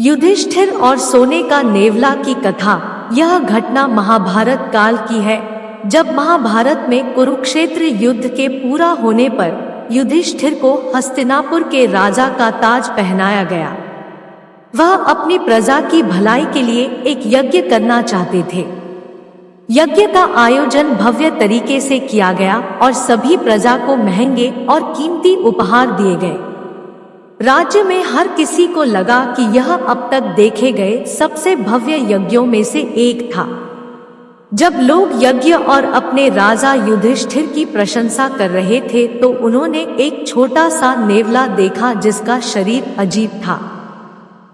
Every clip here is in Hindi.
युधिष्ठिर और सोने का नेवला की कथा। यह घटना महाभारत काल की है, जब महाभारत में कुरुक्षेत्र युद्ध के पूरा होने पर युधिष्ठिर को हस्तिनापुर के राजा का ताज पहनाया गया। वह अपनी प्रजा की भलाई के लिए एक यज्ञ करना चाहते थे। यज्ञ का आयोजन भव्य तरीके से किया गया और सभी प्रजा को महंगे और कीमती उपहार दिए गए। राज्य में हर किसी को लगा कि यह अब तक देखे गए सबसे भव्य यज्ञों में से एक था। जब लोग यज्ञ और अपने राजा युधिष्ठिर की प्रशंसा कर रहे थे तो उन्होंने एक छोटा सा नेवला देखा जिसका शरीर अजीब था।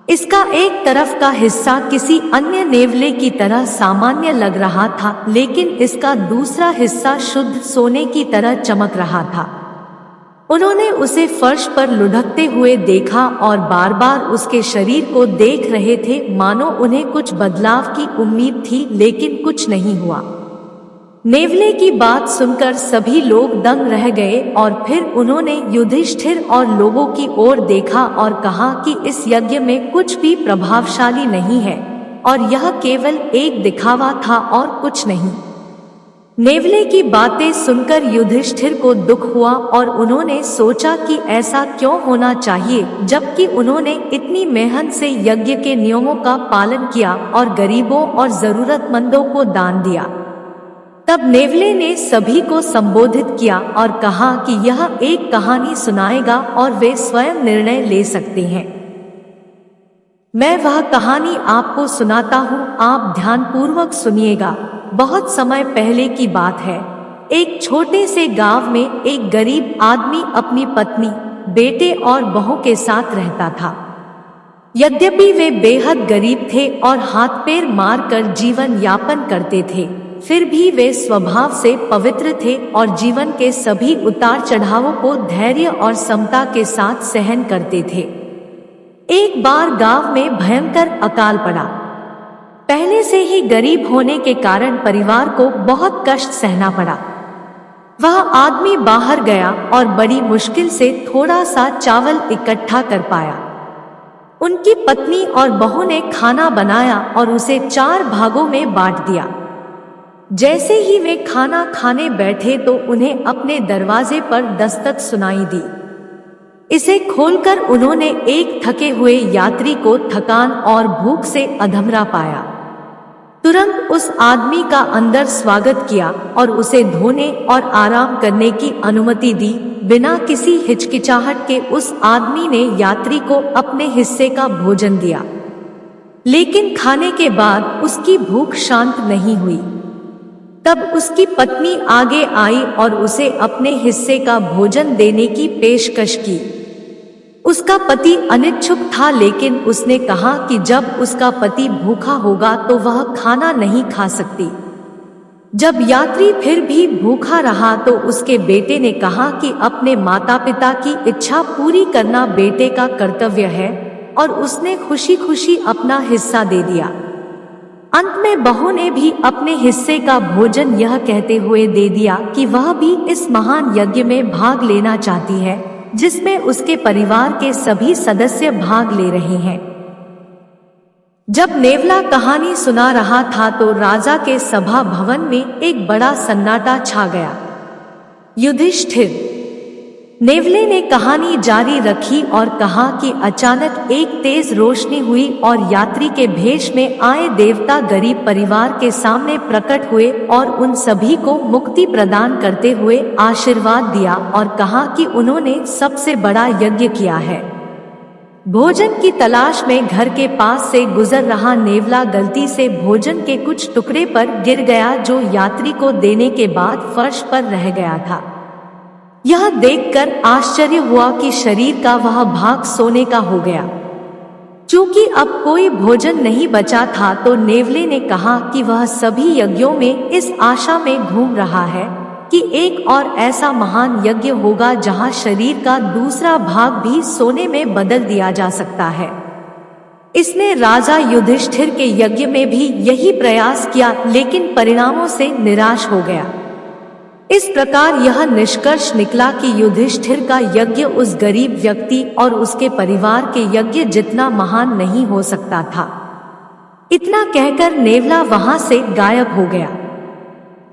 इसका एक तरफ का हिस्सा किसी अन्य नेवले की तरह सामान्य लग रहा था, लेकिन इसका दूसरा हिस्सा शुद्ध सोने की तरह चमक रहा था। उन्होंने उसे फर्श पर लुढ़कते हुए देखा और बार बार उसके शरीर को देख रहे थे, मानो उन्हें कुछ बदलाव की उम्मीद थी, लेकिन कुछ नहीं हुआ। नेवले की बात सुनकर सभी लोग दंग रह गए और फिर उन्होंने युधिष्ठिर और लोगों की ओर देखा और कहा कि इस यज्ञ में कुछ भी प्रभावशाली नहीं है और यह केवल एक दिखावा था और कुछ नहीं। नेवले की बातें सुनकर युधिष्ठिर को दुख हुआ और उन्होंने सोचा कि ऐसा क्यों होना चाहिए, जबकि उन्होंने इतनी मेहनत से यज्ञ के नियमों का पालन किया और गरीबों और जरूरतमंदों को दान दिया। तब नेवले ने सभी को संबोधित किया और कहा कि यह एक कहानी सुनाएगा और वे स्वयं निर्णय ले सकते हैं। मैं वह कहानी आपको सुनाता हूँ, आप ध्यानपूर्वक सुनिएगा। बहुत समय पहले की बात है। एक छोटे से गांव में एक गरीब आदमी अपनी पत्नी, बेटे और बहू के साथ रहता था। यद्यपि वे बेहद गरीब थे और हाथ पैर मारकर जीवन यापन करते थे, फिर भी वे स्वभाव से पवित्र थे और जीवन के सभी उतार चढ़ावों को धैर्य और समता के साथ सहन करते थे। एक बार गांव में भयंकर अकाल पड़ा। पहले से ही गरीब होने के कारण परिवार को बहुत कष्ट सहना पड़ा। वह आदमी बाहर गया और बड़ी मुश्किल से थोड़ा सा चावल इकट्ठा कर पाया। उनकी पत्नी और बहू ने खाना बनाया और उसे 4 भागों में बांट दिया। जैसे ही वे खाना खाने बैठे तो उन्हें अपने दरवाजे पर दस्तक सुनाई दी। इसे खोलकर उन्होंने एक थके हुए यात्री को थकान और भूख से अधमरा पाया। तुरंत उस आदमी का अंदर स्वागत किया और उसे धोने और आराम करने की अनुमति दी। बिना किसी हिचकिचाहट के उस आदमी ने यात्री को अपने हिस्से का भोजन दिया, लेकिन खाने के बाद उसकी भूख शांत नहीं हुई। तब उसकी पत्नी आगे आई और उसे अपने हिस्से का भोजन देने की पेशकश की। उसका पति अनिच्छुक था, लेकिन उसने कहा कि जब उसका पति भूखा होगा तो वह खाना नहीं खा सकती। जब यात्री फिर भी भूखा रहा तो उसके बेटे ने कहा कि अपने माता पिता की इच्छा पूरी करना बेटे का कर्तव्य है, और उसने खुशी खुशी अपना हिस्सा दे दिया। अंत में बहू ने भी अपने हिस्से का भोजन यह कहते हुए दे दिया कि वह भी इस महान यज्ञ में भाग लेना चाहती है, जिसमें उसके परिवार के सभी सदस्य भाग ले रहे हैं। जब नेवला कहानी सुना रहा था तो राजा के सभा भवन में एक बड़ा सन्नाटा छा गया। युधिष्ठिर, नेवले ने कहानी जारी रखी और कहा कि अचानक एक तेज रोशनी हुई और यात्री के भेष में आए देवता गरीब परिवार के सामने प्रकट हुए और उन सभी को मुक्ति प्रदान करते हुए आशीर्वाद दिया और कहा कि उन्होंने सबसे बड़ा यज्ञ किया है। भोजन की तलाश में घर के पास से गुजर रहा नेवला गलती से भोजन के कुछ टुकड़े पर गिर गया, जो यात्री को देने के बाद फर्श पर रह गया था। यह देखकर आश्चर्य हुआ कि शरीर का वह भाग सोने का हो गया। चूंकि अब कोई भोजन नहीं बचा था तो नेवले ने कहा कि वह सभी यज्ञों में इस आशा में घूम रहा है कि एक और ऐसा महान यज्ञ होगा जहां शरीर का दूसरा भाग भी सोने में बदल दिया जा सकता है। इसने राजा युधिष्ठिर के यज्ञ में भी यही प्रयास किया, लेकिन परिणामों से निराश हो गया। इस प्रकार यह निष्कर्ष निकला कि युधिष्ठिर का यज्ञ उस गरीब व्यक्ति और उसके परिवार के यज्ञ जितना महान नहीं हो सकता था। इतना कहकर नेवला वहां से गायब हो गया।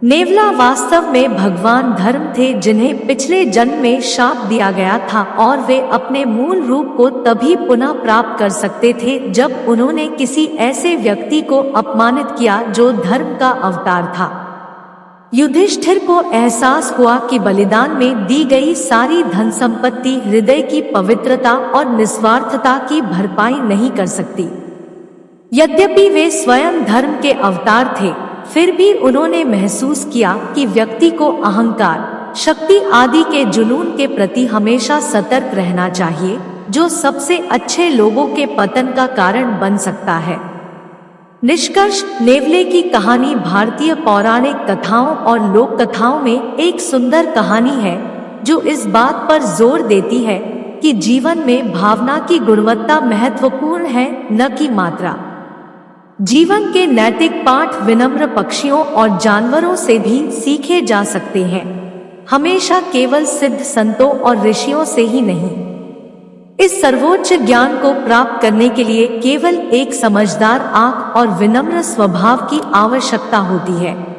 नेवला वास्तव में भगवान धर्म थे, जिन्हें पिछले जन्म में शाप दिया गया था और वे अपने मूल रूप को तभी पुनः प्राप्त कर सकते थे जब उन्होंने किसी ऐसे व्यक्ति को अपमानित किया जो धर्म का अवतार था। युधिष्ठिर को एहसास हुआ कि बलिदान में दी गई सारी धन संपत्ति हृदय की पवित्रता और निस्वार्थता की भरपाई नहीं कर सकती। यद्यपि वे स्वयं धर्म के अवतार थे, फिर भी उन्होंने महसूस किया कि व्यक्ति को अहंकार, शक्ति आदि के जुनून के प्रति हमेशा सतर्क रहना चाहिए, जो सबसे अच्छे लोगों के पतन का कारण बन सकता है। निष्कर्ष, नेवले की कहानी भारतीय पौराणिक कथाओं और लोक कथाओं में एक सुंदर कहानी है, जो इस बात पर जोर देती है कि जीवन में भावना की गुणवत्ता महत्वपूर्ण है, न कि मात्रा। जीवन के नैतिक पाठ विनम्र पक्षियों और जानवरों से भी सीखे जा सकते हैं, हमेशा केवल सिद्ध संतों और ऋषियों से ही नहीं। इस सर्वोच्च ज्ञान को प्राप्त करने के लिए केवल एक समझदार आंख और विनम्र स्वभाव की आवश्यकता होती है।